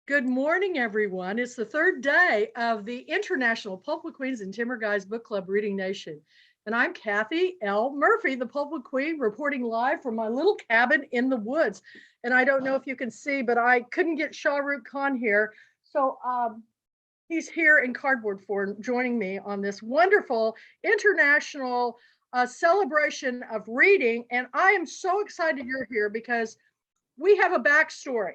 Good morning, everyone. It's the third day of the International Pulpwood Queens and Timber Guys Book Club Reading Nation. And I'm Kathy L. Murphy, the Pulpwood Queen, reporting live from my little cabin in the woods. And I don't know if you can see, but I couldn't get Shah Rukh Khan here. So he's here in cardboard form joining me on this wonderful international celebration of reading. And I am so excited you're here because we have a backstory.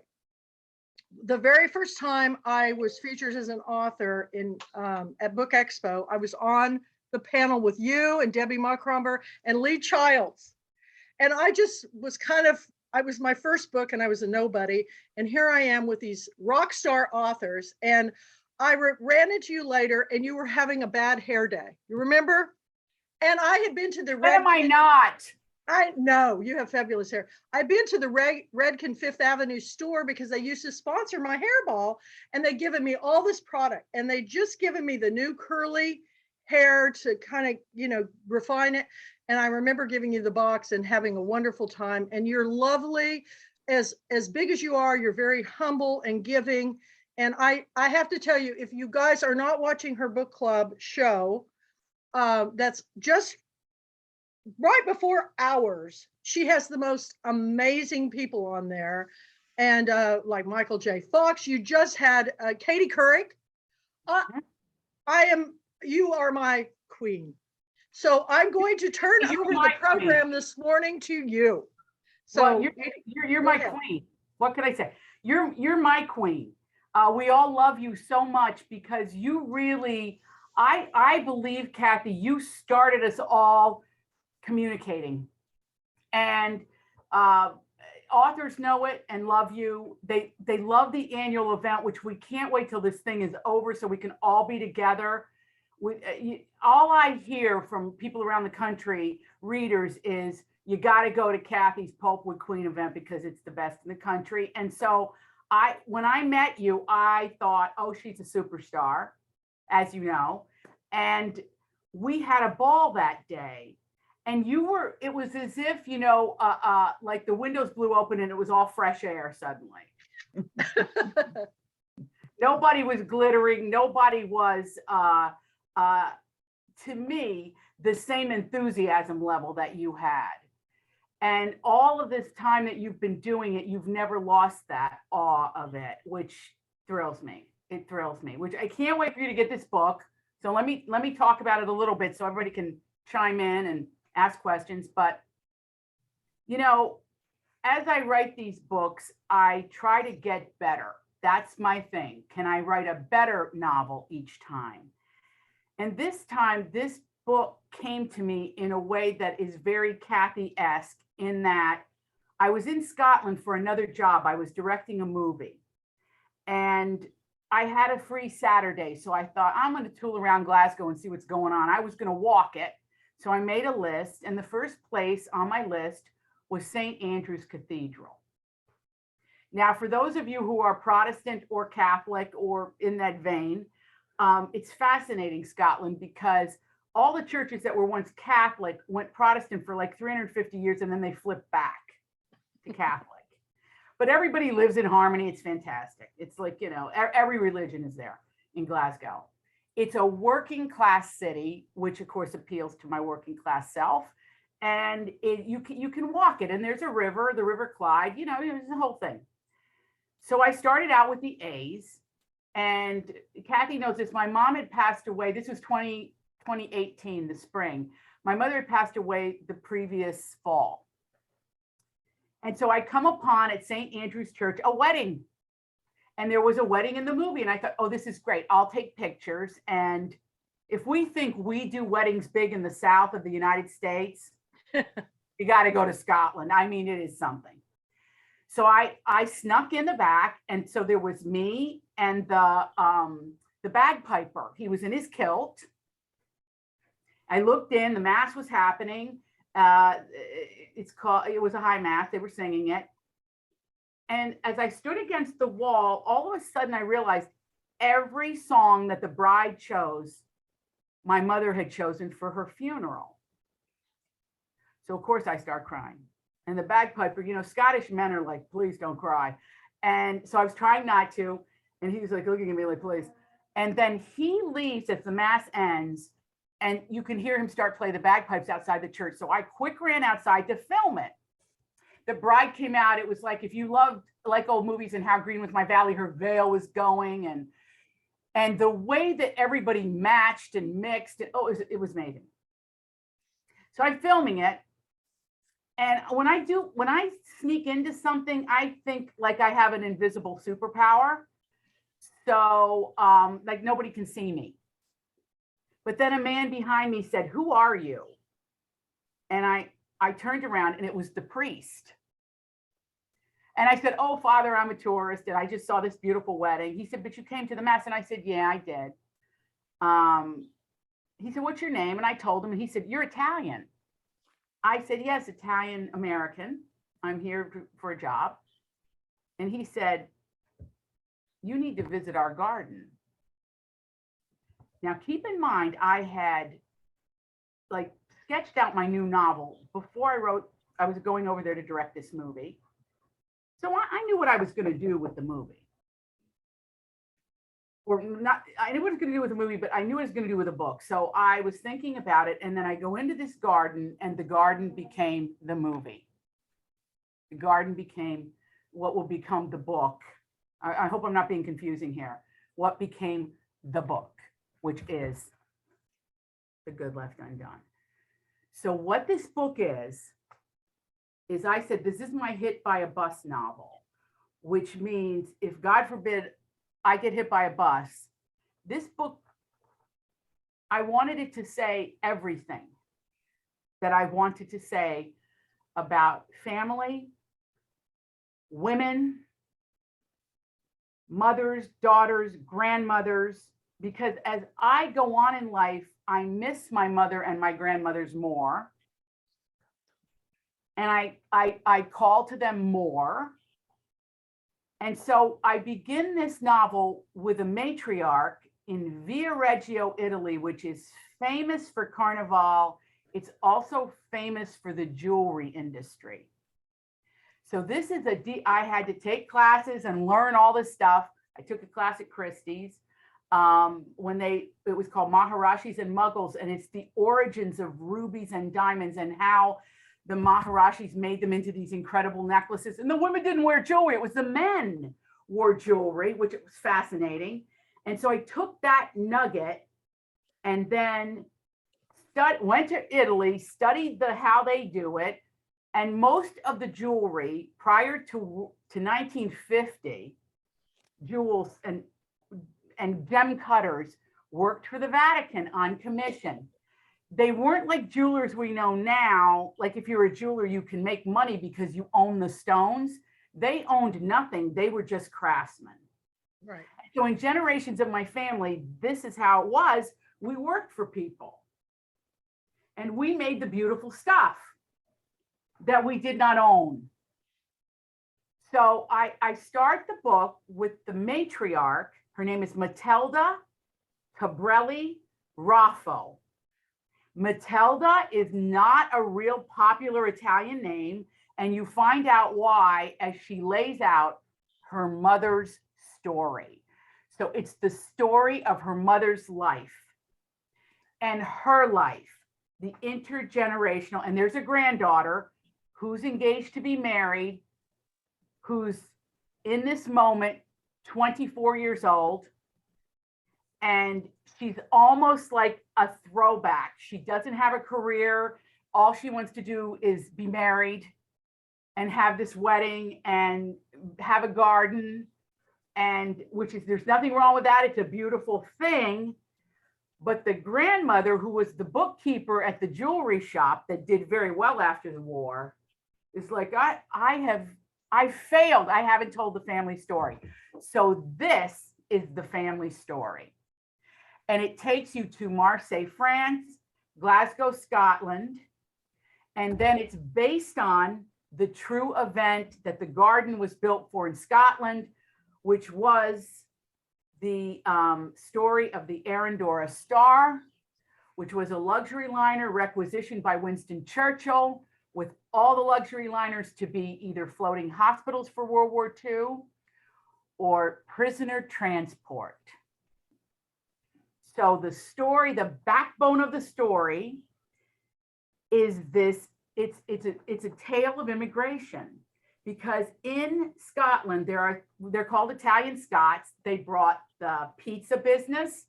The very first time I was featured as an author in at Book Expo, I was on the panel with you and Debbie Muckromber and Lee Childs. And I just was I was my first book and I was a nobody. And here I am with these rock star authors. And I ran into you later and you were having a bad hair day. You remember? And I had been to the When am I not? I know you have fabulous hair. I've been to the Redken Fifth Avenue store because they used to sponsor my hairball, and they given me all this product, and they just given me the new curly hair to kind of, refine it. And I remember giving you the box and having a wonderful time. And you're lovely, as big as you are. You're very humble and giving. And I have to tell you, if you guys are not watching her book club show, that's just right before ours. She has the most amazing people on there, and like Michael J. Fox. You just had Katie Couric. You are my queen. So I'm going to turn over the program this morning to you. So well, you're my queen. What can I say? You're my queen. We all love you so much because you really, I believe, Kathy, you started us all communicating, and authors know it and love you. They love the annual event, which we can't wait till this thing is over so we can all be together. All I hear from people around the country, readers, is you got to go to Kathy's Pulpwood Queen event because it's the best in the country. And so when I met you, I thought, oh, she's a superstar, as you know. And we had a ball that day. And it was as if, like the windows blew open and it was all fresh air suddenly. Nobody was glittering. Nobody was, to me, the same enthusiasm level that you had. And all of this time that you've been doing it, you've never lost that awe of it, which thrills me. It thrills me, which I can't wait for you to get this book. So let me talk about it a little bit so everybody can chime in and ask questions. But, as I write these books, I try to get better. That's my thing. Can I write a better novel each time? And this time, this book came to me in a way that is very Kathy-esque, in that I was in Scotland for another job. I was directing a movie. And I had a free Saturday. So I thought, I'm going to tool around Glasgow and see what's going on. I was going to walk it. So I made a list, and the first place on my list was St. Andrews Cathedral. Now, for those of you who are Protestant or Catholic or in that vein, it's fascinating, Scotland, because all the churches that were once Catholic went Protestant for like 350 years, and then they flipped back to Catholic. But everybody lives in harmony. It's fantastic. It's like, every religion is there in Glasgow. It's a working class city, which of course appeals to my working class self. And you can walk it, and there's a river, the River Clyde, there's the whole thing. So I started out with the A's, and Kathy knows this. My mom had passed away. This was 2018, the spring. My mother had passed away the previous fall. And so I come upon at St. Andrew's Church a wedding. And there was a wedding in the movie. And I thought, oh, this is great. I'll take pictures. And if we think we do weddings big in the South of the United States, you got to go to Scotland. I mean, it is something. So I snuck in the back. And so there was me and the bagpiper. He was in his kilt. I looked in, the mass was happening. It was a high mass. They were singing it. And as I stood against the wall, all of a sudden I realized every song that the bride chose, my mother had chosen for her funeral. So of course I start crying. And the bagpiper, Scottish men are like, please don't cry. And so I was trying not to. And he was like looking at me like, please. And then he leaves as the mass ends, and you can hear him start play the bagpipes outside the church. So I quick ran outside to film it. The bride came out. It was like, if you loved like old movies and How Green Was My Valley, her veil was going, and the way that everybody matched and mixed, it was amazing. So I'm filming it. And when I sneak into something, I think like I have an invisible superpower. So like nobody can see me. But then a man behind me said, "Who are you?" And I turned around, and it was the priest. And I said, "Oh, Father, I'm a tourist, and I just saw this beautiful wedding." He said, "But you came to the mass." And I said, "Yeah, I did." He said, "What's your name?" And I told him, and he said, "You're Italian." I said, "Yes, Italian American. I'm here for a job." And he said, "You need to visit our garden." Now, keep in mind, I had like sketched out my new novel before I was going over there to direct this movie. So I knew what I was going to do with the movie. Or not, I knew what I was going to do with the movie, but I knew what I was going to do with a book. So I was thinking about it, and then I go into this garden, and the garden became the movie. The garden became what will become the book. I hope I'm not being confusing here. What became the book, which is The Good Left Undone. So what this book is I said, this is my hit by a bus novel, which means if God forbid I get hit by a bus, this book, I wanted it to say everything that I wanted to say about family, women, mothers, daughters, grandmothers, because as I go on in life, I miss my mother and my grandmothers more. And I call to them more. And so I begin this novel with a matriarch in Viareggio, Italy, which is famous for Carnival. It's also famous for the jewelry industry. So this is I had to take classes and learn all this stuff. I took a class at Christie's it was called Maharashis and Mughals, and it's the origins of rubies and diamonds and how the Maharashis made them into these incredible necklaces. And the women didn't wear jewelry. It was the men wore jewelry, which was fascinating. And so I took that nugget and then went to Italy, studied how they do it. And most of the jewelry prior to 1950, jewels and gem cutters worked for the Vatican on commission. They weren't like jewelers we know now. Like if you're a jeweler, you can make money because you own the stones. They owned nothing. They were just craftsmen. Right. So in generations of my family, this is how it was. We worked for people. And we made the beautiful stuff that we did not own. So I start the book with the matriarch. Her name is Matilda Cabrelli Raffo. Matilda is not a real popular Italian name, and you find out why as she lays out her mother's story. So it's the story of her mother's life and her life, the intergenerational, and there's a granddaughter who's engaged to be married, who's in this moment 24 years old, and she's almost like a throwback. She doesn't have a career. All she wants to do is be married and have this wedding and have a garden, and there's nothing wrong with that. It's a beautiful thing. But the grandmother, who was the bookkeeper at the jewelry shop that did very well after the war, is like, I failed. I haven't told the family story. So this is the family story. And it takes you to Marseille, France, Glasgow, Scotland. And then it's based on the true event that the garden was built for in Scotland, which was the story of the Arandora Star, which was a luxury liner requisitioned by Winston Churchill, with all the luxury liners to be either floating hospitals for World War II or prisoner transport. So the story, the backbone of the story is this, it's a tale of immigration, because in Scotland, they're called Italian Scots. They brought the pizza business,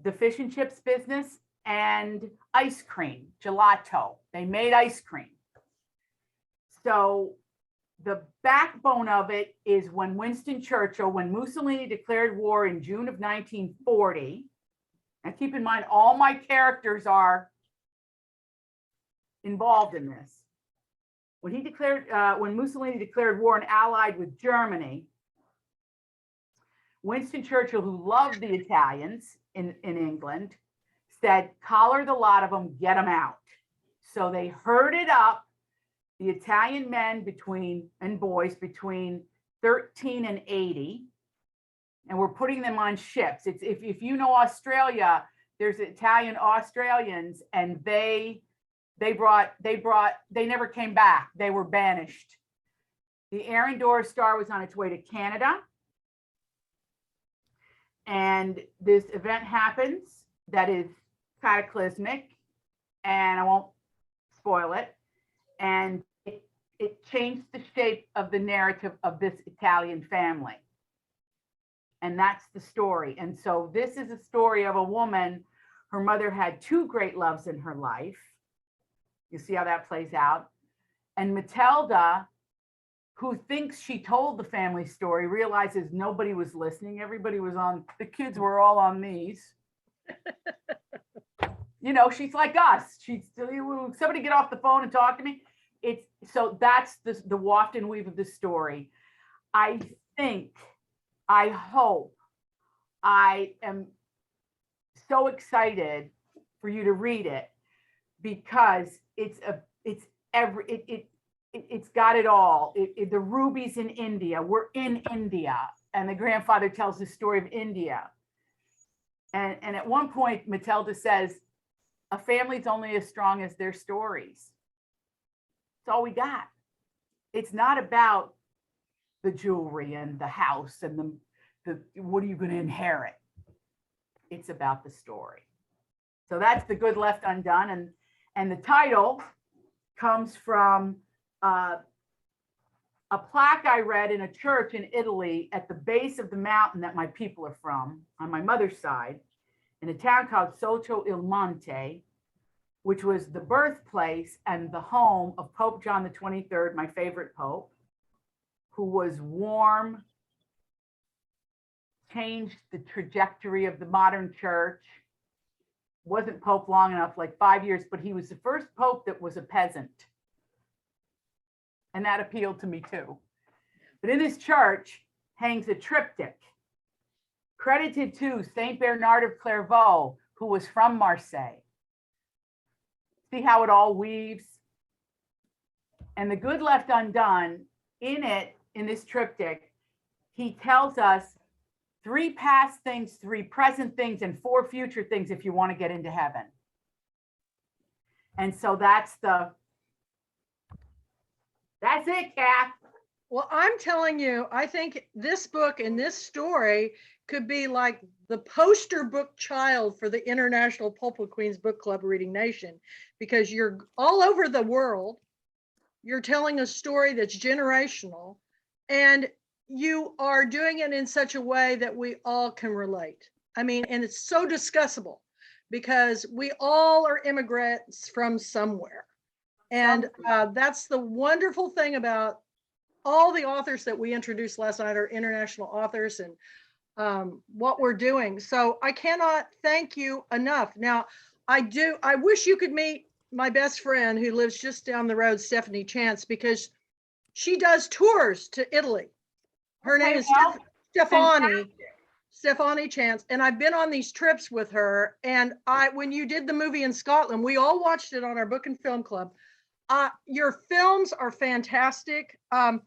the fish and chips business, and ice cream, gelato. They made ice cream. So the backbone of it is when Winston Churchill, when Mussolini declared war in June of 1940, and keep in mind, all my characters are involved in this. When Mussolini declared war and allied with Germany, Winston Churchill, who loved the Italians in England, said, collar the lot of them, get them out. So they herded up the Italian men and boys between 13 and 80, and we're putting them on ships. If you know Australia, there's Italian Australians, and they never came back. They were banished. The Arendora Star was on its way to Canada, and this event happens that is cataclysmic, and I won't spoil it, and it changed the shape of the narrative of this Italian family. And that's the story. And so this is a story of a woman. Her mother had two great loves in her life. You see how that plays out. And Matilda, who thinks she told the family story, realizes nobody was listening. Everybody was the kids were all on these. You know, she's like us. Somebody get off the phone and talk to me. So that's the waft and weave of the story. I hope, I am so excited for you to read it, because it's got it all. The rubies in India. We're in India, and the grandfather tells the story of India. And at one point, Matilda says, a family's only as strong as their stories. It's all we got. It's not about the jewelry and the house and the what are you going to inherit? It's about the story. So that's The Good Left Undone. And the title comes from a plaque I read in a church in Italy at the base of the mountain that my people are from, on my mother's side, in a town called Sotto il Monte, which was the birthplace and the home of Pope John the 23rd, my favorite pope, who was warm, changed the trajectory of the modern church. Wasn't pope long enough, like 5 years, but he was the first pope that was a peasant. And that appealed to me too. But in this church hangs a triptych credited to Saint Bernard of Clairvaux, who was from Marseille. See how it all weaves? And The Good Left Undone, in this triptych, he tells us 3 past things, 3 present things, and 4 future things if you want to get into heaven. And so that's it, Kath. Well, I'm telling you, I think this book and this story could be like the poster book child for the International Pulpwood Queens Book Club Reading Nation, because you're all over the world. You're telling a story that's generational, and you are doing it in such a way that we all can relate. I mean, and it's so discussable because we all are immigrants from somewhere. And that's the wonderful thing about all the authors that we introduced last night are international authors, and what we're doing. So I cannot thank you enough. Now, I wish you could meet my best friend who lives just down the road, Stephanie Chance, because she does tours to Italy. Her name is Stephanie Chance. And I've been on these trips with her. And when you did the movie in Scotland, we all watched it on our book and film club. Your films are fantastic. And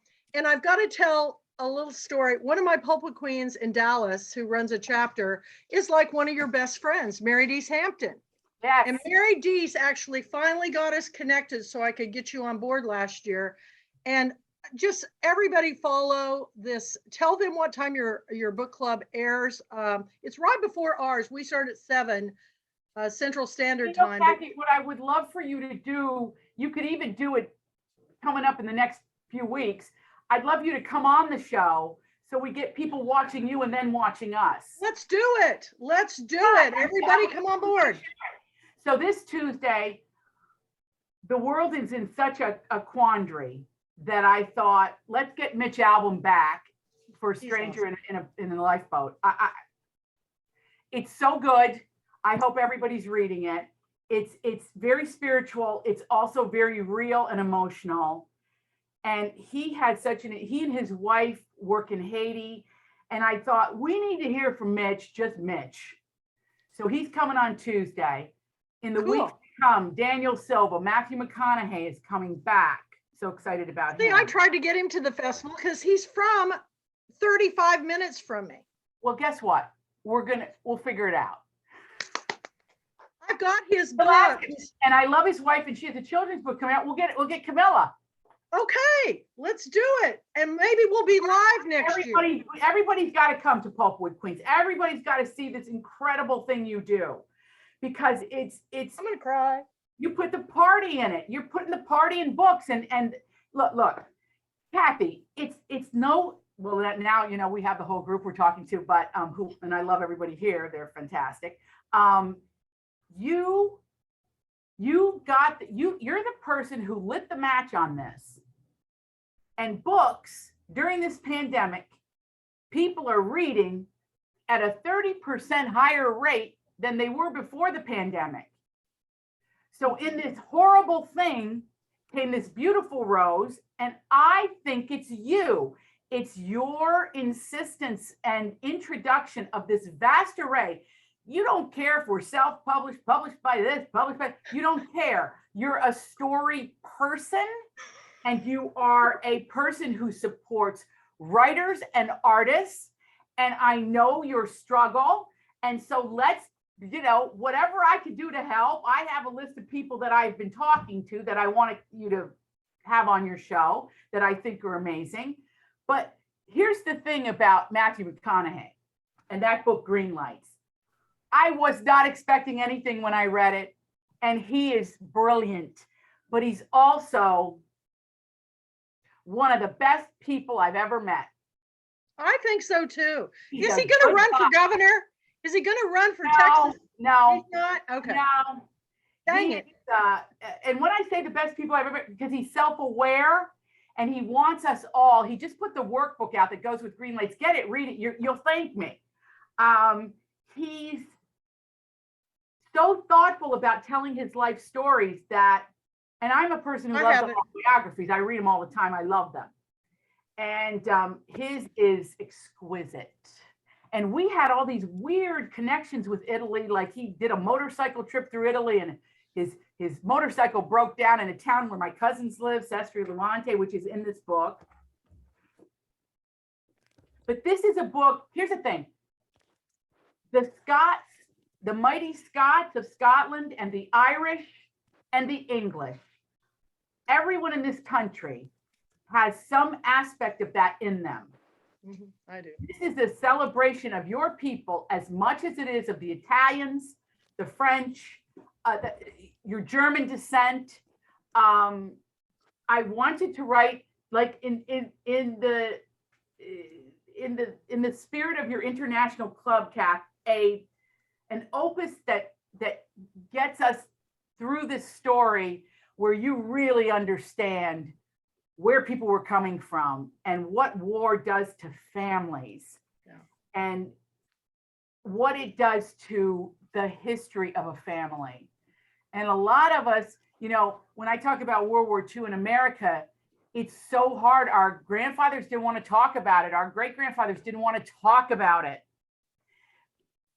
I've got to tell a little story. One of my Pulpwood Queens in Dallas, who runs a chapter, is like one of your best friends, Mary Deese Hampton. Yes. And Mary Deese actually finally got us connected so I could get you on board last year. And just everybody follow this. Tell them what time your book club airs. It's right before ours. We start at 7 Central Standard Time. Kathy, what I would love for you to do, you could even do it coming up in the next few weeks. I'd love you to come on the show so we get people watching you and then watching us. Let's do it. Let's do it. Everybody come on board. So this Tuesday, the world is in such a quandary that I thought, let's get Mitch Albom back for a Stranger awesome. in a Lifeboat. It's so good. I hope everybody's reading it. It's very spiritual. It's also very real and emotional. And he and his wife work in Haiti. And I thought, we need to hear from Mitch, just Mitch. So he's coming on Tuesday. In the weeks to come, Daniel Silva, Matthew McConaughey is coming back. So excited about him. I tried to get him to the festival because he's from 35 minutes from me. Well, guess what? We'll figure it out. I've got his book. And I love his wife, and she has a children's book coming out. We'll get Camilla. Okay, let's do it. And maybe we'll be live next year. Everybody's got to come to Pulpwood, Queens. Everybody's got to see this incredible thing you do, because it's I'm gonna cry. You put the party in it. You're putting the party in books. And look, Kathy, it's no, well, now, we have the whole group we're talking to, but and I love everybody here. They're fantastic. You're the person who lit the match on this. And books during this pandemic, people are reading at a 30% higher rate than they were before the pandemic. So in this horrible thing came this beautiful rose, and I think it's you. It's your insistence and introduction of this vast array. You don't care if we're self-published, published by this, published by, you don't care. You're a story person, and you are a person who supports writers and artists. And I know your struggle. And so let's, whatever I could do to help. I have a list of people that I've been talking to that I want you to have on your show that I think are amazing. But here's the thing about Matthew McConaughey and that book, Green Lights. I was not expecting anything when I read it, and he is brilliant, but he's also one of the best people I've ever met. I think so too. Is he going to run for governor? Is he going to run for Texas? No. He's not? Okay. No. Dang it. And when I say the best people I've ever met, because he's self-aware and he wants us all, he just put the workbook out that goes with Green Lights. Get it, read it. You'll thank me. He's so thoughtful about telling his life stories that, and I'm a person who loves autobiographies. I read them all the time. I love them. And his is exquisite. And we had all these weird connections with Italy. Like he did a motorcycle trip through Italy, and his motorcycle broke down in a town where my cousins live, Sestri Levante, which is in this book. But this is a book. Here's the thing. The Scots, the mighty Scots of Scotland, and the Irish and the English, everyone in this country has some aspect of that in them. Mm-hmm, I do. This is a celebration of your people as much as it is of the Italians, the French, your German descent. I wanted to write, like in the spirit of your international club, Kath, an opus that gets us through this story where you really understand where people were coming from and what war does to families, and what it does to the history of a family. And a lot of us, when I talk about World War II in America, it's so hard. Our grandfathers didn't want to talk about it. Our great-grandfathers didn't want to talk about it.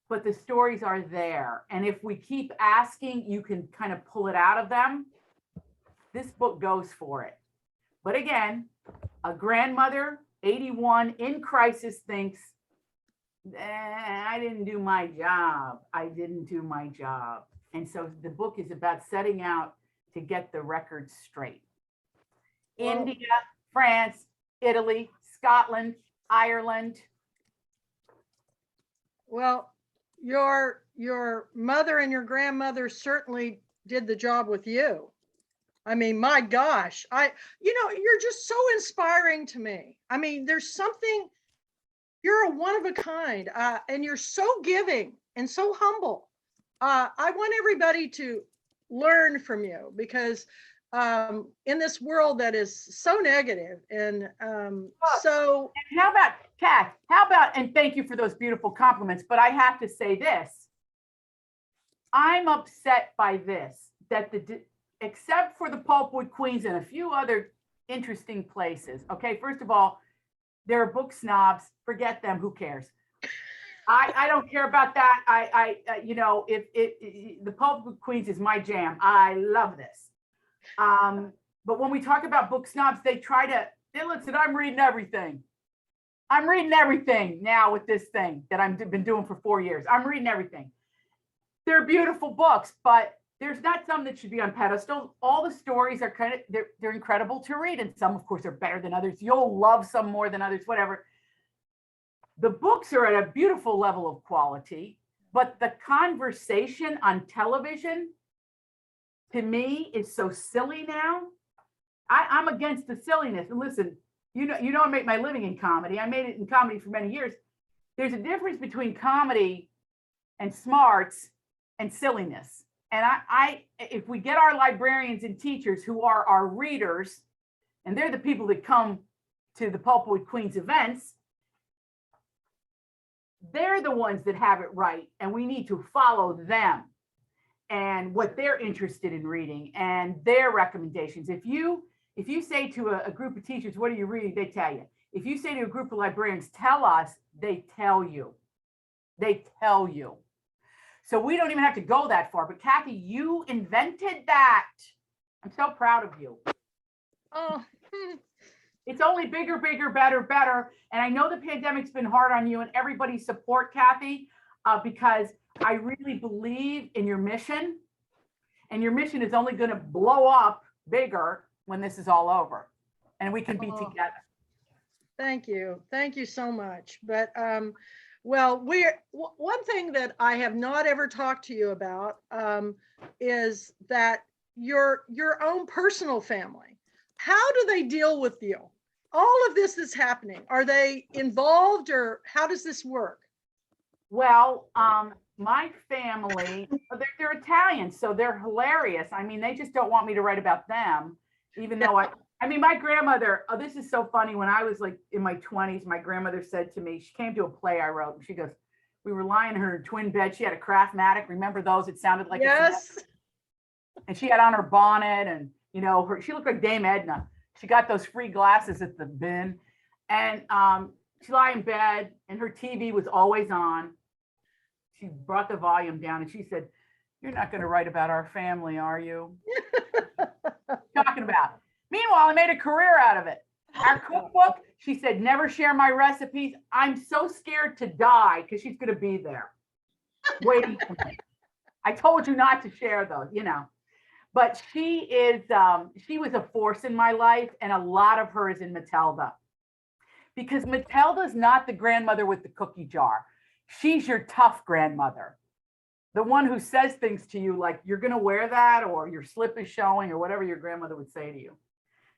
But the stories are there. And if we keep asking, you can kind of pull it out of them. This book goes for it. But again, a grandmother, 81, in crisis, thinks, I didn't do my job. I didn't do my job. And so the book is about setting out to get the record straight. Well, India, France, Italy, Scotland, Ireland. Well, your mother and your grandmother certainly did the job with you. I mean, my gosh, you're just so inspiring to me. I mean, there's something, you're a one of a kind, and you're so giving and so humble. I want everybody to learn from you because in this world that is so negative and so. And how about, Kath, and thank you for those beautiful compliments, but I have to say this. I'm upset by this, that except for the Pulpwood Queens and a few other interesting places. Okay, first of all, there are book snobs. Forget them. Who cares? I don't care about that. If the Pulpwood Queens is my jam. I love this. But when we talk about book snobs, they listen, I'm reading everything. I'm reading everything now with this thing that I've been doing for 4 years. I'm reading everything. They're beautiful books, but there's not some that should be on pedestals. All the stories are they're incredible to read. And some, of course, are better than others. You'll love some more than others, whatever. The books are at a beautiful level of quality, but the conversation on television, to me, is so silly now. I'm against the silliness. And listen, you know, I make my living in comedy. I made it in comedy for many years. There's a difference between comedy and smarts and silliness. And if we get our librarians and teachers who are our readers, and they're the people that come to the Pulpwood Queens events, they're the ones that have it right. And we need to follow them and what they're interested in reading and their recommendations. If you say to a group of teachers, what are you reading? They tell you. If you say to a group of librarians, tell us, they tell you. They tell you. So we don't even have to go that far. But Kathy, you invented that. I'm so proud of you. Oh, It's only bigger, bigger, better, better. And I know the pandemic's been hard on you and everybody's support, Kathy, because I really believe in your mission. And your mission is only going to blow up bigger when this is all over. And we can be together. Thank you. Thank you so much. But well, one thing that I have not ever talked to you about is that your own personal family. How do they deal with you? All of this is happening. Are they involved, or how does this work? Well, my family, they're Italian, so they're hilarious. I mean, they just don't want me to write about them, even though my grandmother, this is so funny. When I was like in my 20s, my grandmother said to me, she came to a play I wrote, and she goes, we were lying in her twin bed. She had a Craftmatic. Remember those? It sounded like yes. And she had on her bonnet, and she looked like Dame Edna. She got those free glasses at the bin, and she lay in bed, and her TV was always on. She brought the volume down, and she said, "You're not going to write about our family, are you?" Talking about. Meanwhile, I made a career out of it. Our cookbook, she said, never share my recipes. I'm so scared to die because she's going to be there waiting for me. I told you not to share those, But she was a force in my life, and a lot of her is in Matilda. Because Matilda's not the grandmother with the cookie jar. She's your tough grandmother. The one who says things to you like, you're going to wear that, or your slip is showing, or whatever your grandmother would say to you.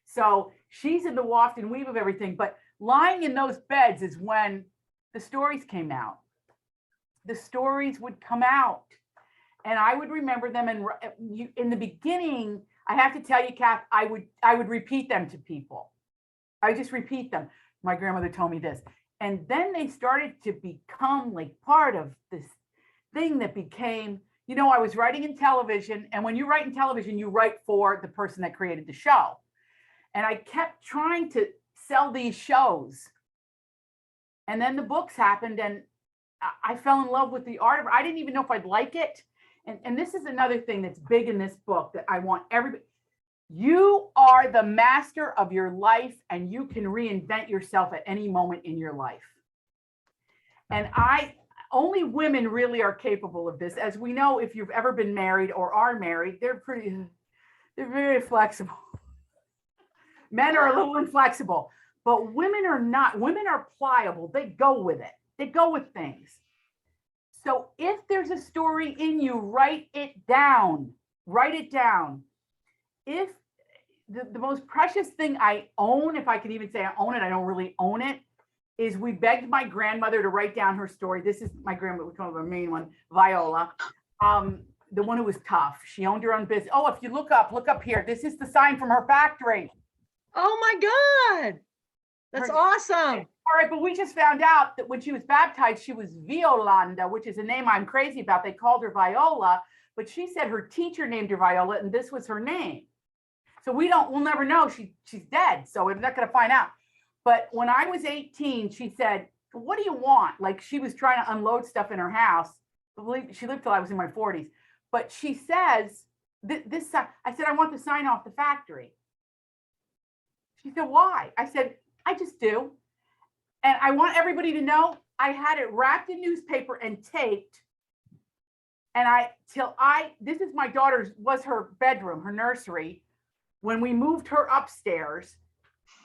So she's in the waft and weave of everything. But lying in those beds is when the stories came out. The stories would come out. And I would remember them. And in the beginning, I have to tell you, Kath, I would repeat them to people. I would just repeat them. My grandmother told me this. And then they started to become like part of this thing that became, I was writing in television. And when you write in television, you write for the person that created the show. And I kept trying to sell these shows. And then the books happened, and I fell in love with the art of it. I didn't even know if I'd like it. And this is another thing that's big in this book that I want everybody. You are the master of your life, and you can reinvent yourself at any moment in your life. And only women really are capable of this. As we know, if you've ever been married or are married, they're very flexible. Men are a little inflexible, but women are not. Women are pliable. They go with it. They go with things. So if there's a story in you, write it down. Write it down. If the most precious thing I own, if I could even say I own it, I don't really own it, is we begged my grandmother to write down her story. This is my grandmother, we call her the main one, Viola, the one who was tough. She owned her own business. Oh, if you look up here. This is the sign from her factory. Oh my God. That's awesome. All right, but we just found out that when she was baptized, she was Violanda, which is a name I'm crazy about. They called her Viola, but she said her teacher named her Viola, and this was her name. So we'll never know. She's dead, so we're not going to find out. But when I was 18, she said, "What do you want?" Like she was trying to unload stuff in her house. She lived till I was in my 40s. But she says, "This sign." I said, "I want the sign off the factory." She said, "Why?" I said, "I just do. And I want everybody to know I had it wrapped in newspaper and taped. And this is my daughter's, was her bedroom, her nursery. When we moved her upstairs,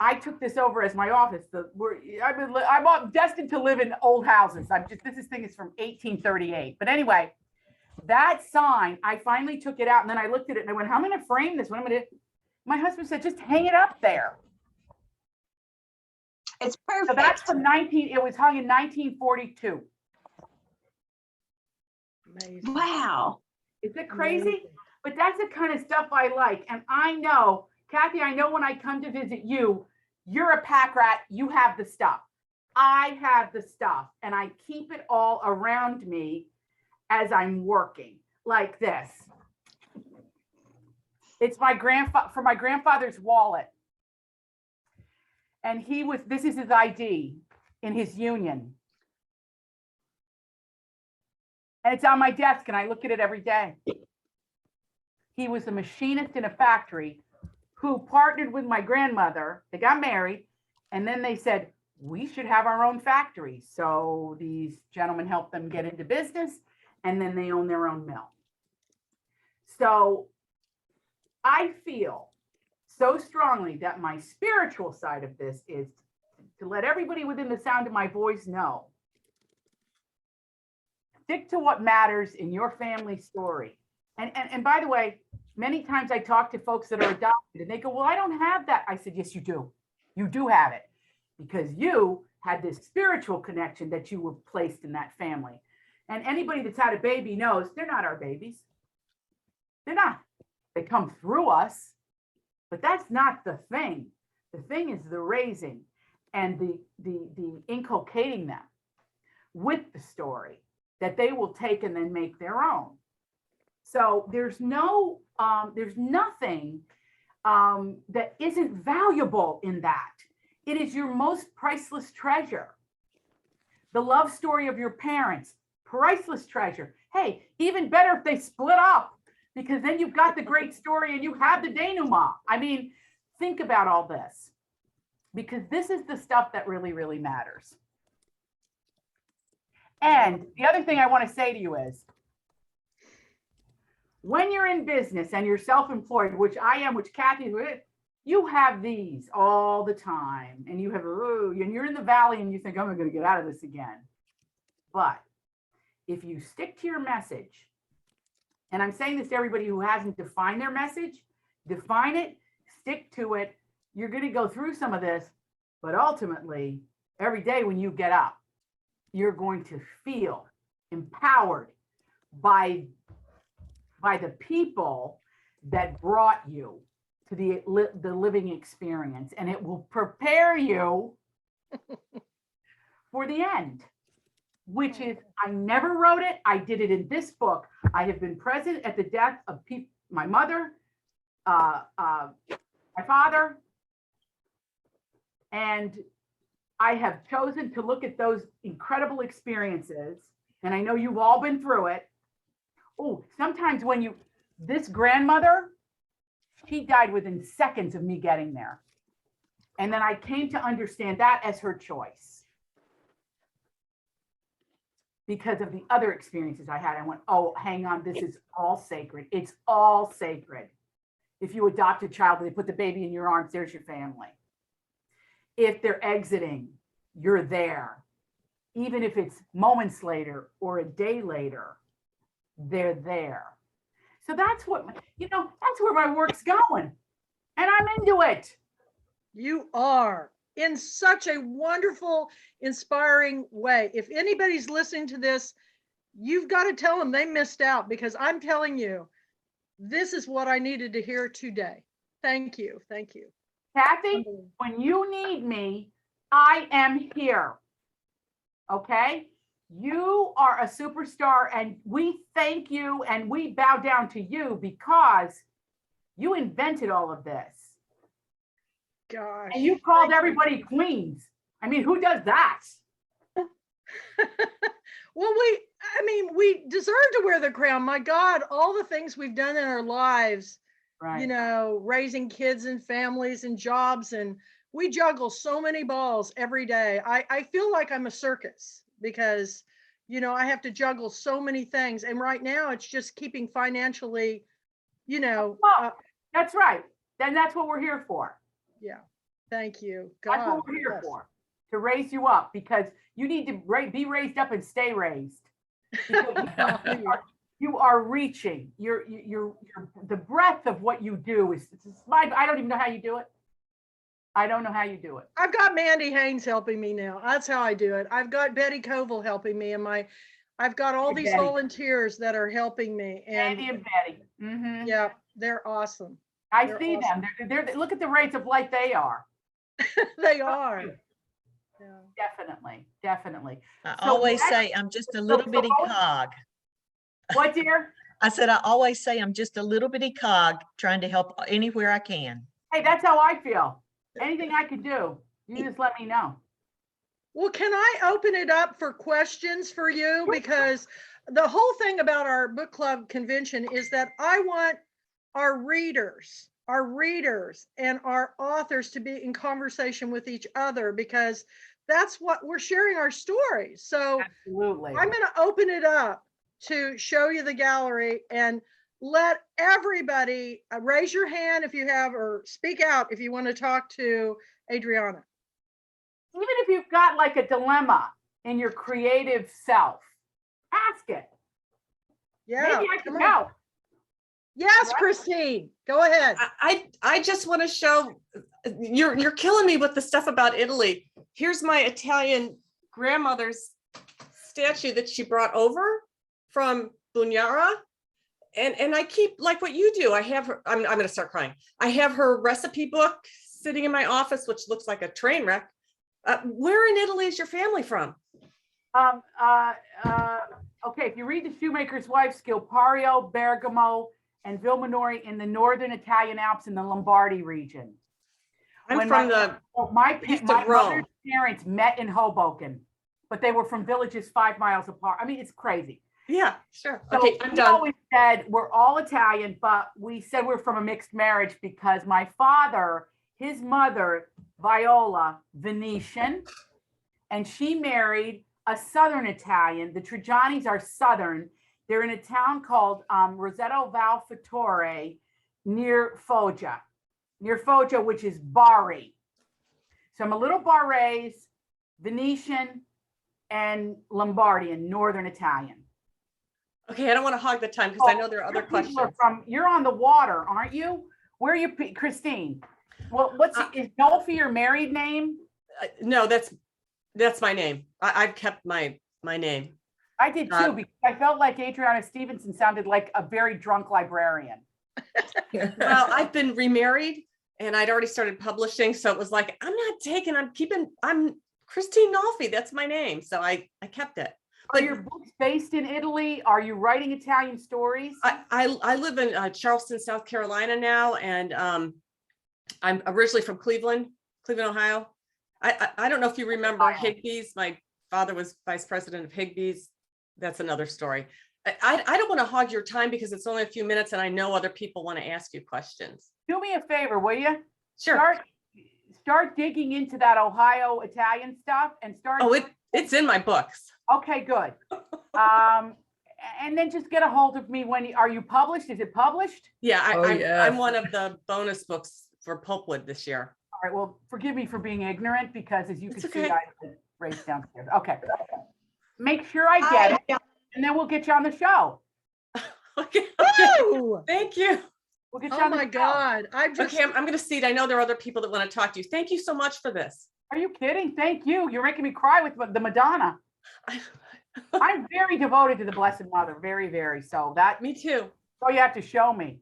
I took this over as my office. I'm destined to live in old houses. This thing is from 1838. But anyway, that sign, I finally took it out and then I looked at it and I went, how am I going to frame this? My husband said, just hang it up there. It's perfect. So that's from it was hung in 1942. Amazing. Wow. Is it crazy? Amazing. But that's the kind of stuff I like. And I know, Kathy, I know when I come to visit you, you're a pack rat. You have the stuff. I have the stuff. And I keep it all around me as I'm working like this. It's my grandfather's wallet. And this is his ID in his union. And it's on my desk and I look at it every day. He was a machinist in a factory who partnered with my grandmother. They got married and then they said, we should have our own factory. So these gentlemen helped them get into business and then they own their own mill. So I feel so strongly that my spiritual side of this is to let everybody within the sound of my voice know. Stick to what matters in your family story. And by the way, many times I talk to folks that are adopted and they go, well, I don't have that. I said, yes, you do. You do have it because you had this spiritual connection that you were placed in that family. And anybody that's had a baby knows they're not our babies. They're not. They come through us. But that's not the thing. The thing is the raising and the inculcating them with the story that they will take and then make their own. So there's nothing that isn't valuable in that. It is your most priceless treasure. The love story of your parents, priceless treasure. Hey, even better if they split up. Because then you've got the great story and you have the denouement. I mean, think about all this. Because this is the stuff that really, really matters. And the other thing I want to say to you is, when you're in business and you're self-employed, which I am, which Kathy is, you have these all the time. And you have, and you're in the valley and you think, I'm going to get out of this again. But if you stick to your message, and I'm saying this to everybody who hasn't defined their message, define it, stick to it. You're going to go through some of this, but ultimately, every day when you get up, you're going to feel empowered by the people that brought you to the living experience, and it will prepare you for the end. Which is, I never wrote it. I did it in this book. I have been present at the death of my mother, my father, and I have chosen to look at those incredible experiences. And I know you've all been through it. Oh, sometimes this grandmother, she died within seconds of me getting there. And then I came to understand that as her choice. Because of the other experiences I had, I went, oh, hang on, this is all sacred. It's all sacred. If you adopt a child, they put the baby in your arms, there's your family. If they're exiting, you're there. Even if it's moments later or a day later, they're there. So that's what, that's where my work's going. And I'm into it. You are, in such a wonderful, inspiring way. If anybody's listening to this, you've got to tell them they missed out, because I'm telling you, this is what I needed to hear today. Thank you. Thank you. Kathy, when you need me, I am here. Okay? You are a superstar, and we thank you and we bow down to you because you invented all of this. Gosh. And you called everybody queens. I mean, who does that? Well, we deserve to wear the crown. My God, all the things we've done in our lives, Right. Raising kids and families and jobs, and we juggle so many balls every day. I feel like I'm a circus because, I have to juggle so many things. And right now it's just keeping financially, Well, that's right. Then that's what we're here for. Yeah. Thank you. God, that's what we're here yes. for, to raise you up, because you need to be raised up and stay raised. You are reaching. You're the breadth of what you do is I don't even know how you do it. I don't know how you do it. I've got Mandy Haynes helping me now. That's how I do it. I've got Betty Koval helping me, and I've got all these volunteers that are helping me. And Andy and Betty. Mm-hmm. Yeah, they're awesome. I see them. They're look at the rates of light they are. They are. Yeah. Definitely. I always say I'm just a little bitty cog. What, dear? I said, I always say I'm just a little bitty cog trying to help anywhere I can. Hey, that's how I feel. Anything I can do, you just let me know. Well, can I open it up for questions for you? Because the whole thing about our book club convention is that I want our readers and our authors to be in conversation with each other, because that's what we're sharing, our stories. So absolutely, I'm going to open it up to show you the gallery and let everybody raise your hand if you have, or speak out if you want to talk to Adriana. Even if you've got like a dilemma in your creative self, ask it. Yeah, maybe I can help. Yes, Christine, go ahead. I just want to show you're killing me with the stuff about Italy. Here's my Italian grandmother's statue that she brought over from Bugnara. And I keep, like what you do, I have her, I'm going to start crying. I have her recipe book sitting in my office, which looks like a train wreck. Where in Italy is your family from? Okay, if you read The Shoemaker's Wife, Scilpario, Bergamo, and Vilmanori in the northern Italian Alps in the Lombardy region. I'm from my mother's parents met in Hoboken, but they were from villages 5 miles apart. I mean, it's crazy. Yeah, sure. So okay, I'm we done. always said we're all Italian, but we said we're from a mixed marriage because my father, his mother, Viola, Venetian, and she married a Southern Italian. The Trigianis are Southern. They're in a town called Rosetto Val Fattore near Foggia, which is Bari. So I'm a little Barese, Venetian, and Lombardian, Northern Italian. Okay, I don't want to hog the time because I know there are other questions. You're on the water, aren't you? Where are you, Christine? Well, is Nolfi your married name? No, that's my name. I've kept my name. I did too, because I felt like Adriana Stevenson sounded like a very drunk librarian. Well, I've been remarried and I'd already started publishing. So it was like, I'm Christine Nolfi. That's my name. So I kept it. Are your books based in Italy? Are you writing Italian stories? I live in Charleston, South Carolina now. And I'm originally from Cleveland, Ohio. I don't know if you remember Higbee's. My father was vice president of Higbee's. That's another story. I don't want to hog your time because it's only a few minutes and I know other people want to ask you questions. Do me a favor, will you? Sure. Start digging into that Ohio Italian stuff and start. Oh, it's in my books. Okay, good. and then just get a hold of me when, are you published? Is it published? Yeah, Oh, I'm yes. one of the bonus books for Pulpwood this year. All right, well, forgive me for being ignorant because as you It's can see, okay. I had race downstairs. Okay. Make sure I get it and then we'll get you on the show. Okay. Woo! Thank you. We'll get you Oh on the my show. God. I'm just, Okay, I'm going to see. I know there are other people that want to talk to you. Thank you so much for this. Are you kidding? Thank you. You're making me cry with the Madonna. I'm very devoted to the Blessed Mother. Very, very. So that, Me too. so you have to show me.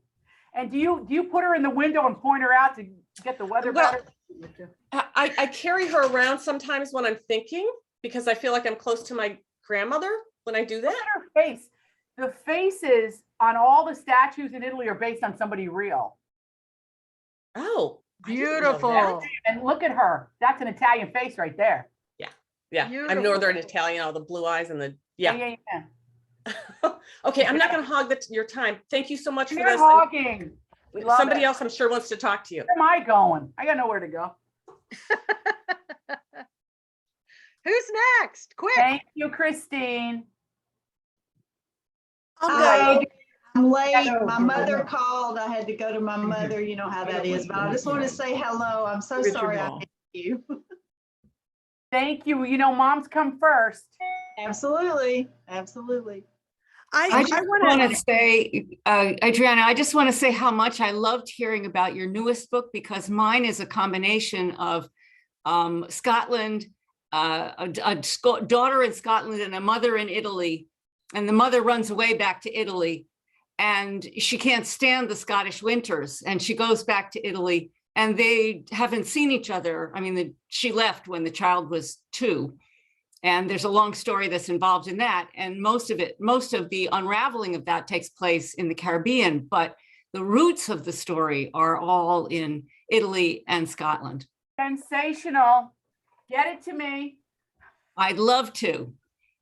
And do you put her in the window and point her out to get the weather Well, better? I carry her around sometimes when I'm thinking because I feel like I'm close to my grandmother when I do Look that. at her face. The faces on all the statues in Italy are based on somebody real. Oh, I didn't know that. beautiful. And look at her. That's an Italian face right there. Yeah, I'm Beautiful. Northern Italian, all the blue eyes and the, yeah. Yeah. Okay, I'm not going to hog your time. Thank you so much for You're this. talking. We love Somebody it. else I'm sure wants to talk to you. Where am I going? I got nowhere to go. Who's next? Quick. Thank you, Christine. Hi, I'm late. Hello. My mother called. I had to go to my mother. You know how that is. But I just want to say hello. I'm so Richard sorry I Mall. missed you. Thank you. You know, moms come first. Absolutely. Absolutely. I just want to say, Adriana, I just want to say how much I loved hearing about your newest book because mine is a combination of Scotland, a daughter in Scotland and a mother in Italy. And the mother runs away back to Italy and she can't stand the Scottish winters and she goes back to Italy and they haven't seen each other. I mean, she left when the child was 2. And there's a long story that's involved in that. And most of the unraveling of that takes place in the Caribbean, but the roots of the story are all in Italy and Scotland. Sensational. Get it to me. I'd love to.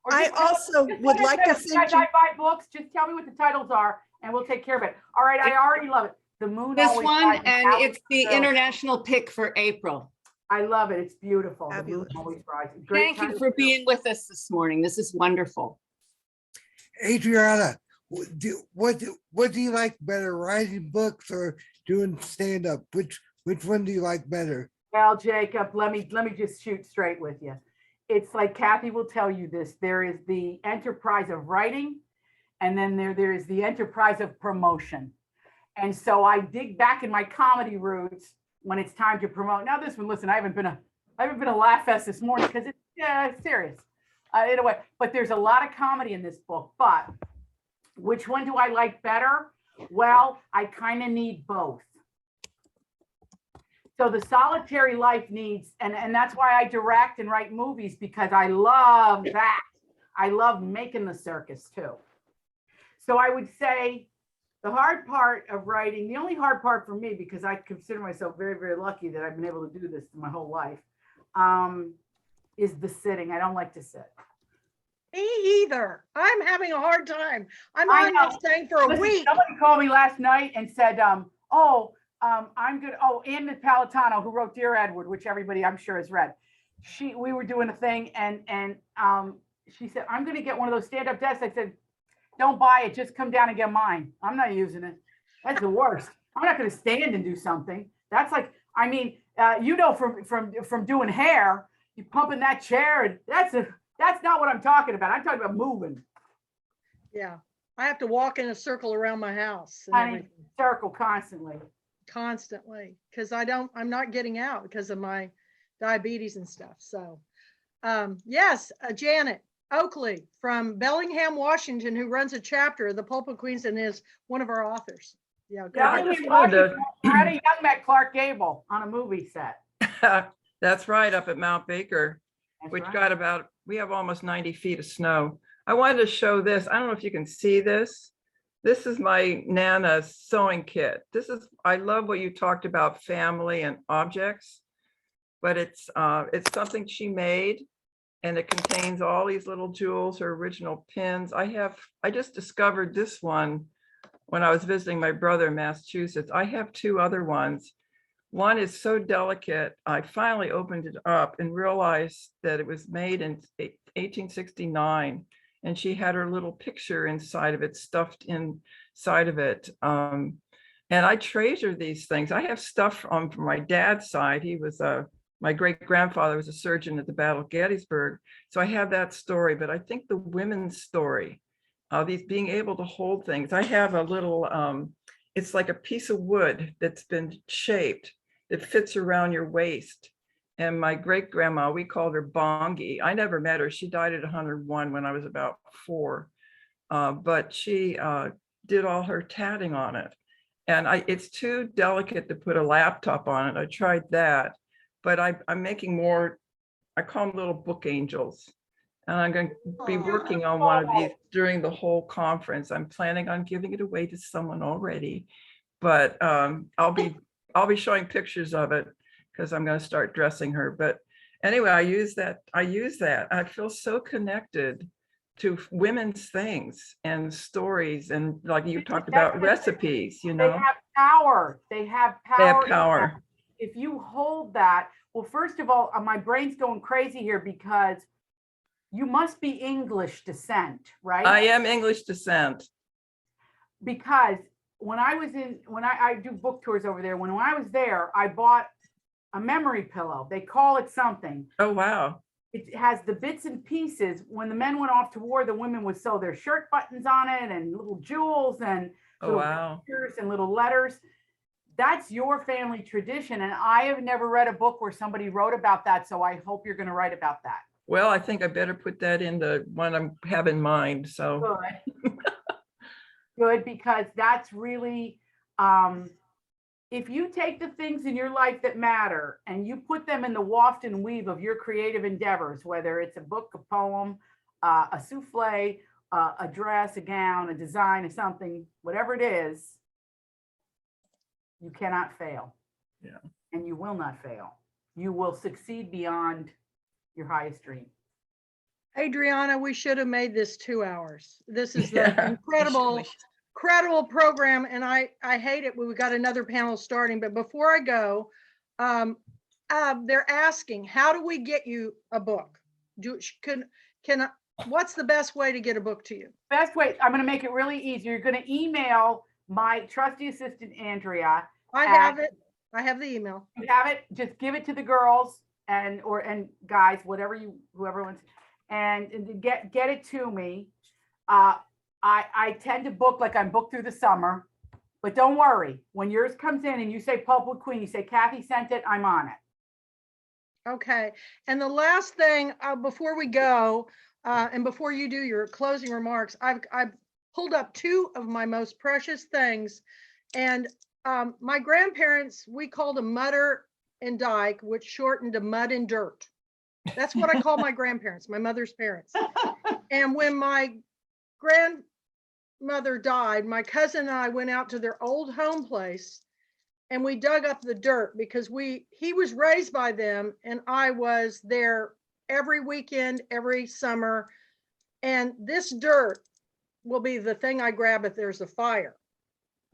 Or I just tell- also just would let us like know. to You send guys, you. I buy books. Just tell me what the titles are and we'll take care of it. All right. I already love it. The moon. This always one, rises. and Alex it's the Hill. international pick for April. I love it. It's beautiful. The moon Fabulous. always rises. Great Thank you title. for being with us this morning. This is wonderful. Adriana, what do you like better, writing books or doing stand-up? Which one do you like better? Well, Jacob, let me just shoot straight with you. It's like Kathy will tell you this. There is the enterprise of writing, and then there is the enterprise of promotion. And so I dig back in my comedy roots when it's time to promote. Now this one, listen, I haven't been a laugh fest this morning because it's serious in a way. But there's a lot of comedy in this book. But which one do I like better? Well, I kind of need both. So the solitary life needs, and that's why I direct and write movies because I love that. I love making the circus too. So I would say the hard part of writing, the only hard part for me, because I consider myself very, very lucky that I've been able to do this my whole life, is the sitting. I don't like to sit. Me either. I'm having a hard time. I'm I on know. this thing for a Listen, week. somebody called me last night and said, I'm good. Oh, Ann Napolitano, who wrote Dear Edward, which everybody I'm sure has read. We were doing a thing and she said, I'm going to get one of those stand-up desks. I said, don't buy it. Just come down and get mine. I'm not using it. That's the worst. I'm not going to stand and do something. That's like, I mean, from doing hair, you pumping that chair and that's not what I'm talking about. I'm talking about moving. Yeah. I have to walk in a circle around my house and I mean, everything circle constantly. constantly because I'm not getting out because of my diabetes and stuff. So yes, Janet Oakley from Bellingham, Washington, who runs a chapter of the Pulpwood Queens and is one of our authors. Yeah, go Yeah, ahead. just wanted Already young met Clark Gable on a movie set. That's right, up at Mount Baker, That's which right. got we have almost 90 feet of snow. I wanted to show this. I don't know if you can see this. This is my Nana's sewing kit. I love what you talked about, family and objects, but it's something she made and it contains all these little jewels, her original pins. I just discovered this one when I was visiting my brother in Massachusetts. I have 2 other ones. One is so delicate, I finally opened it up and realized that it was made in 1869. and she had her little picture inside of it, stuffed inside of it. And I treasure these things. I have stuff from my dad's side. He was my great grandfather was a surgeon at the Battle of Gettysburg. So I have that story, but I think the women's story, these being able to hold things. I have a little, it's like a piece of wood that's been shaped that fits around your waist. And my great grandma, we called her Bongi. I never met her. She died at 101 when I was about 4. But she did all her tatting on it. And it's too delicate to put a laptop on it. I tried that, but I'm making more, I call them little book angels. And I'm going to be working on one of these during the whole conference. I'm planning on giving it away to someone already, but I'll be showing pictures of it because I'm going to start dressing her. But anyway, I use that. I feel so connected to women's things and stories, and like you talked about recipes, you know. They have power. They have power. They have power. If you hold that, well, first of all, my brain's going crazy here because you must be English descent, right? I am English descent. Because when I do book tours over there, when I was there, I bought a memory pillow. They call it something. Oh, wow. It has the bits and pieces. When the men went off to war, the women would sew their shirt buttons on it and little jewels and little pictures and little letters. That's your family tradition. And I have never read a book where somebody wrote about that. So I hope you're going to write about that. Well, I think I better put that in the one I have in mind. So good. Good, because that's really, if you take the things in your life that matter and you put them in the waft and weave of your creative endeavors, whether it's a book, a poem, a souffle, a dress, a gown, a design, or something, whatever it is, you cannot fail. Yeah. And you will not fail. You will succeed beyond your highest dream. Adriana, we should have made this 2 hours. This is the incredible program, and I hate it when we got another panel starting. But before I go, they're asking, how do we get you a book? What's the best way to get a book to you? Best way, I'm going to make it really easy. You're going to email my trusty assistant, Andrea. I have it. I have the email. You have it. Just give it to the girls and guys, whoever wants, and get it to me. I tend to book like I'm booked through the summer, but don't worry. When yours comes in and you say Pulpwood Queen, you say Kathy sent it, I'm on it. Okay. And the last thing before we go, and before you do your closing remarks, I've pulled up 2 of my most precious things. And my grandparents, we called them Mutter and Dyke, which shortened to Mud and Dirt. That's what I call my grandparents, my mother's parents. And when my grandmother died, my cousin and I went out to their old home place and we dug up the dirt because he was raised by them and I was there every weekend, every summer. And this dirt will be the thing I grab if there's a fire.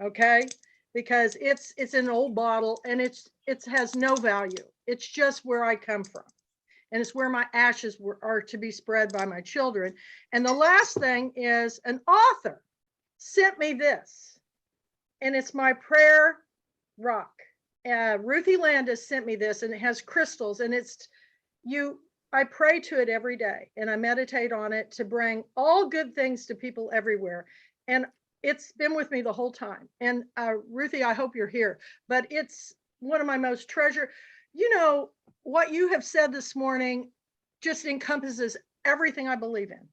Okay? Because it's in an old bottle and it has no value. It's just where I come from. And it's where my ashes are to be spread by my children. And the last thing is an author sent me this, and it's my prayer rock. Ruthie Landis sent me this, and it has crystals, and I pray to it every day, and I meditate on it to bring all good things to people everywhere. And it's been with me the whole time. And Ruthie, I hope you're here, but it's one of my most treasured. You know, what you have said this morning just encompasses everything I believe in.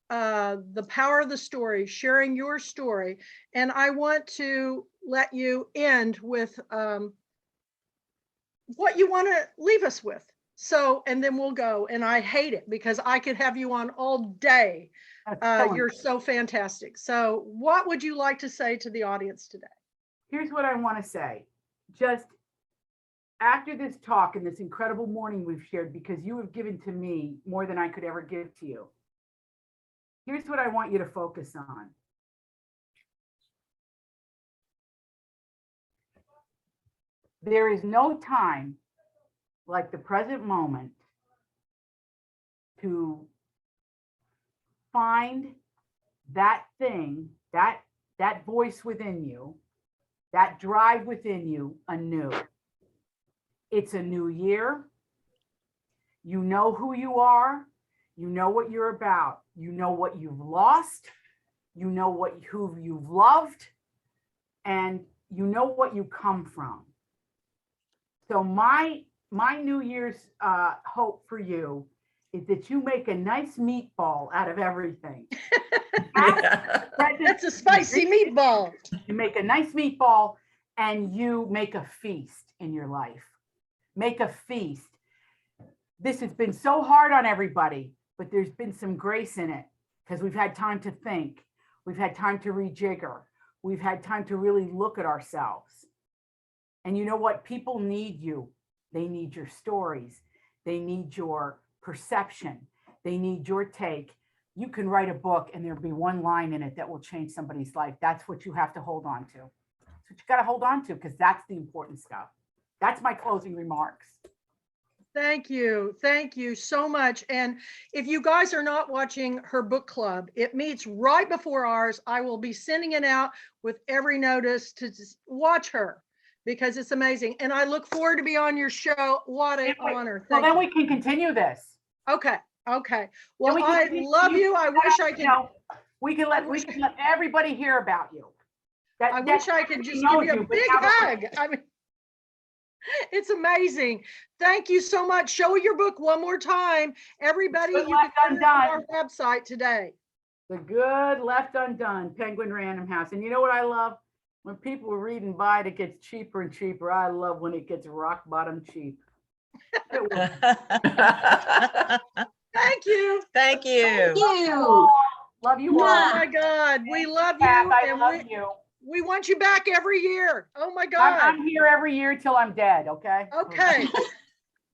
The power of the story, sharing your story. And I want to let you end with what you want to leave us with. So, and then we'll go. And I hate it because I could have you on all day. You're so fantastic. So what would you like to say to the audience today? Here's what I want to say. Just after this talk and this incredible morning we've shared, because you have given to me more than I could ever give to you, here's what I want you to focus on. There is no time like the present moment to find that thing, that voice within you, that drive within you anew. It's a new year. You know who you are. You know what you're about. You know what you've lost. You know who you've loved, and you know what you come from. So my New Year's hope for you is that you make a nice meatball out of everything. That's a spicy meatball. You make a nice meatball and you make a feast in your life. Make a feast. This has been so hard on everybody, but there's been some grace in it because we've had time to think. We've had time to rejigger. We've had time to really look at ourselves. And you know what? People need you. They need your stories. They need your perception. They need your take. You can write a book and there'll be one line in it that will change somebody's life. That's what you have to hold on to. That's what you got to hold on to, because that's the important stuff. That's my closing remarks. Thank you. Thank you so much. And if you guys are not watching her book club, it meets right before ours. I will be sending it out with every notice to just watch her because it's amazing. And I look forward to be on your show. What an honor. Well, Thank then you. we can continue this. Okay. Okay. Well, we can I continue love you. I wish I You could. know, we can let everybody hear about you. I wish I could just give you a big hug. I mean, it's amazing. Thank you so much. Show your book one more time. Everybody, Good you Left can go to our Undone. website today. The Good Left Undone, Penguin Random House. And you know what I love? When people are reading by it, it gets cheaper and cheaper. I love when it gets rock bottom cheap. Thank you. Thank you. You. Love you all. Oh my God. We love you. Kath, I And love you. we want you back every year. Oh my God. I'm here every year till I'm dead, okay? Okay.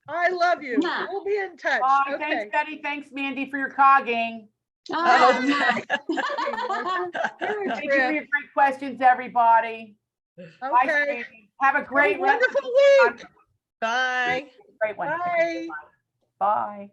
I love you. Yeah. We'll be in touch. Bye. Okay. Thanks, Betty. Thanks, Mandy, for your cogging. Oh, You're a Thank you for trip. your great questions, everybody. Bye, Okay. sweetie. Have a great Have a wonderful week. Bye. Great one. Bye. Bye.